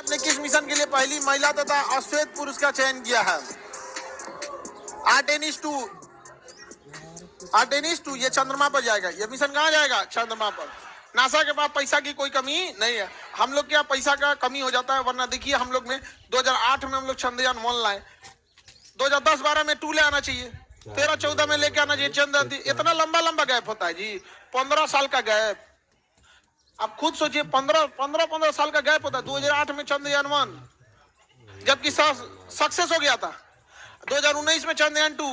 भारत ने किस मिशन के लिए पहली महिला तथा अश्वेत पुरुष का चयन किया है? आर्टेमिस 2 ये चंद्रमा पर जाएगा। ये मिशन कहाँ जाएगा? चंद्रमा पर। नासा के पास पैसा की कोई कमी नहीं है। हम लोग के यहाँ पैसा का कमी हो जाता है, वरना देखिए हम लोग ने 2008 में हम लोग चंद्रयान-1 लाए, 2010-12 में 2 ले आना चाहिए, 13-14 में लेके आना चाहिए चंद्र। इतना लंबा गैप होता है जी, 15 साल का गैप। आप खुद सोचिए, 15 साल का गैप होता है। 2008 में चंद्रयान-1 जबकि सक्सेस हो गया था, 2019 में चंद्रयान-2,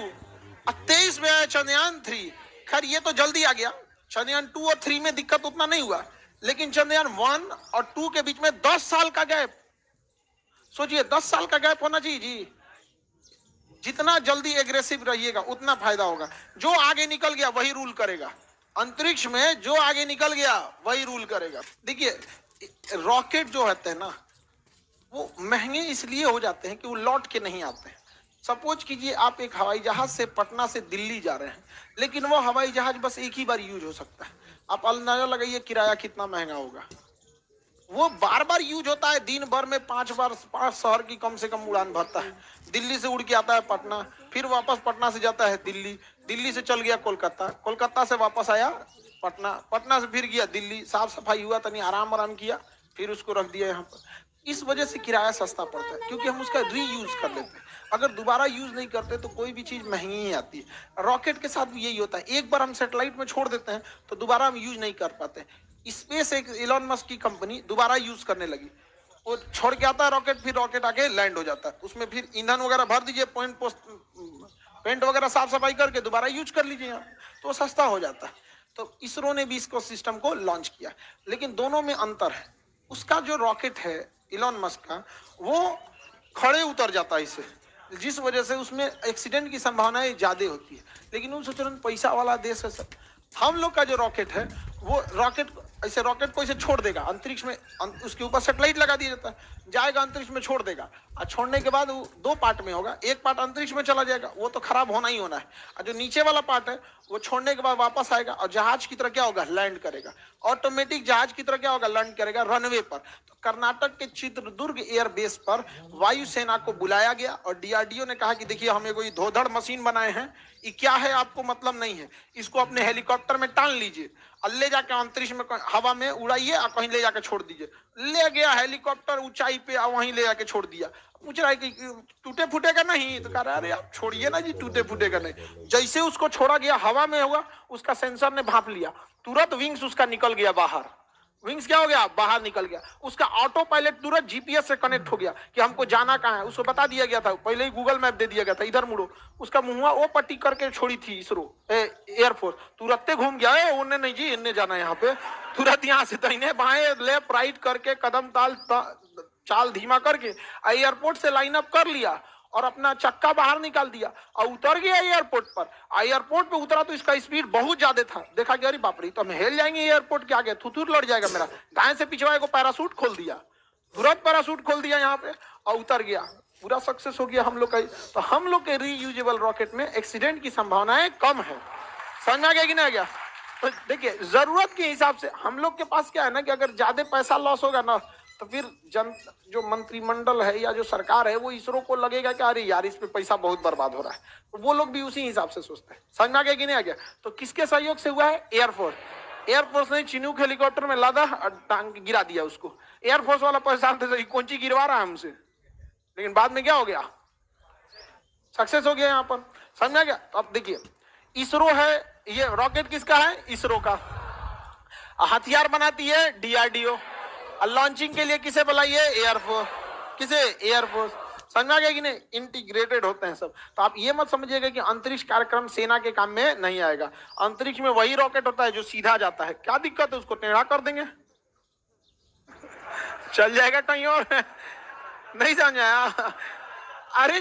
23 में आया चंद्रयान-3। खैर ये तो जल्दी आ गया। चंद्रयान-2 और 3 में दिक्कत उतना नहीं हुआ, लेकिन चंद्रयान-1 और 2 के बीच में 10 साल का गैप। सोचिए 10 साल का गैप होना चाहिए जी। जितना जल्दी एग्रेसिव रहिएगा उतना फायदा होगा। जो आगे निकल गया वही रूल करेगा। अंतरिक्ष में जो आगे निकल गया वही रूल करेगा। देखिए रॉकेट जो होते हैं ना, वो महंगे इसलिए हो जाते हैं कि वो लौट के नहीं आते हैं। सपोज कीजिए आप एक हवाई जहाज से पटना से दिल्ली जा रहे हैं, लेकिन वो हवाई जहाज बस एक ही बार यूज हो सकता है। आप अंदाजा लगाइए किराया कितना महंगा होगा। वो बार बार यूज होता है, दिन भर में 5 शहर की कम से कम उड़ान भरता है। दिल्ली से उड़ के आता है पटना, फिर वापस पटना से जाता है दिल्ली, दिल्ली से चल गया कोलकाता, कोलकाता से वापस आया पटना, पटना से फिर गया दिल्ली, साफ सफाई हुआ, तनी आराम किया, फिर उसको रख दिया यहाँ पर। इस वजह से किराया सस्ता पड़ता है, क्योंकि हम उसका रीयूज कर लेते हैं। अगर दोबारा यूज नहीं करते तो कोई भी चीज महंगी ही आती है। रॉकेट के साथ भी यही होता है, एक बार हम सैटेलाइट में छोड़ देते हैं तो दोबारा हम यूज नहीं कर पाते। स्पेस एक इलॉन मस्क की कंपनी दोबारा यूज करने लगी, वो छोड़ के आता है रॉकेट, फिर रॉकेट आके लैंड हो जाता है, उसमें फिर ईंधन वगैरह भर दीजिए, पेंट वगैरह साफ सफाई करके दोबारा यूज कर लीजिए यहाँ, तो सस्ता हो जाता है। तो इसरो ने भी इसको सिस्टम को लॉन्च किया, लेकिन दोनों में अंतर है। उसका जो रॉकेट है इलॉन मस्क का, वो खड़े उतर जाता है इससे, जिस वजह से उसमें एक्सीडेंट की संभावनाएं ज्यादा होती है। लेकिन वो सोच रहे हैं पैसा वाला देश है सर। हम लोग का जो रॉकेट है, वो रॉकेट को ऐसे छोड़ देगा अंतरिक्ष में, उसके ऊपर सैटेलाइट लगा दिया जाता है, जाएगा अंतरिक्ष में, छोड़ देगा, और छोड़ने के बाद वो 2 पार्ट में होगा। एक पार्ट अंतरिक्ष में चला जाएगा, वो तो खराब होना ही होना है, और जो नीचे वाला पार्ट है वो छोड़ने के बाद वापस आएगा और जहाज की तरह क्या होगा, लैंड करेगा। ऑटोमेटिक जहाज की तरह क्या होगा, लैंड करेगा रनवे पर। तो कर्नाटक के चित्रदुर्ग एयरबेस पर वायुसेना को बुलाया गया और डीआरडीओ ने कहा कि देखिए हमें कोई धोधड़ मशीन बनाए हैं, ये क्या है आपको मतलब नहीं है, इसको अपने हेलीकॉप्टर में टान लीजिए और ले जाकर अंतरिक्ष में हवा में उड़ाइए और कहीं ले जाकर छोड़ दीजिए। ले गया हेलीकॉप्टर ऊंचाई पे और वहीं ले जाके छोड़ दिया। पूछ रहा है कि टूटे फूटेगा नहीं, तो कह रहा है अरे आप छोड़िए ना जी, टूटे फूटेगा नहीं। जैसे उसको छोड़ा गया हवा में होगा, उसका सेंसर ने भांप लिया, तुरंत विंग्स उसका निकल गया बाहर। विंग्स क्या हो गया, बाहर निकल गया। उसका ऑटो पायलट तुरंत जीपीएस से कनेक्ट हो गया कि हमको जाना कहाँ है, उसको बता दिया गया था, पहले ही गूगल मैप दे दिया गया था, इधर मुड़ो। उसका मुंह वो पट्टी करके छोड़ी थी इसरो एयरफोर्स, तुरंत घूम गया, उन्हें नहीं जी इन्हें जाना यहाँ पे, तुरंत यहाँ से दाहिने बाएं लेफ्ट राइट करके कदम चाल धीमा करके एयरपोर्ट से लाइन अप कर लिया और अपना चक्का बाहर निकाल दिया और उतर गया एयरपोर्ट पर। एयरपोर्ट पे उतरा तो इसका स्पीड बहुत ज्यादा था, देखा कि अरे बाप रे, तो हम हिल जाएंगे एयरपोर्ट के आगे, थुथुर लड़ जाएगा मेरा। दाएं से पिछवाए को पैराशूट खोल दिया, तुरंत पैराशूट खोल दिया यहाँ पे और उतर गया, पूरा सक्सेस हो गया हम लोग का। तो हम लोग के रीयूजेबल रॉकेट में एक्सीडेंट की संभावनाएं कम है। समझ में आ गया कि नहीं आ गया? तो देखिए जरूरत के हिसाब से हम लोग के पास क्या है ना, कि अगर ज्यादा पैसा लॉस होगा ना, तो फिर जो मंत्रिमंडल है या जो सरकार है, वो इसरो को लगेगा कि अरे यार इस पे पैसा बहुत बर्बाद हो रहा है, तो वो लोग भी उसी हिसाब से सोचते हैं। समझ में आ गया कि नहीं आ गया? तो किसके सहयोग से हुआ है? एयरफोर्स ने चिनूक हेलीकॉप्टर में लादा और टांग गिरा दिया उसको। एयरफोर्स वाला परेशान थे कौन सी गिरवा रहा है हमसे, लेकिन बाद में क्या हो गया, सक्सेस हो गया यहाँ पर। समझ में आ गया? तो अब देखिए इसरो है, ये रॉकेट किसका है? इसरो का। हथियार बनाती है डीआरडीओ, लॉन्चिंग के लिए किसे बुलाइए? एयरफोर्स। किसे? एयरफोर्स। समझ में आ गया कि नहीं? इंटीग्रेटेड होते हैं सब। तो आप ये मत समझिएगा कि अंतरिक्ष कार्यक्रम सेना के काम में नहीं आएगा। अंतरिक्ष में वही रॉकेट होता है जो सीधा जाता है, क्या दिक्कत है, उसको टेढ़ा कर देंगे चल जाएगा कहीं और नहीं समझ आया? अरे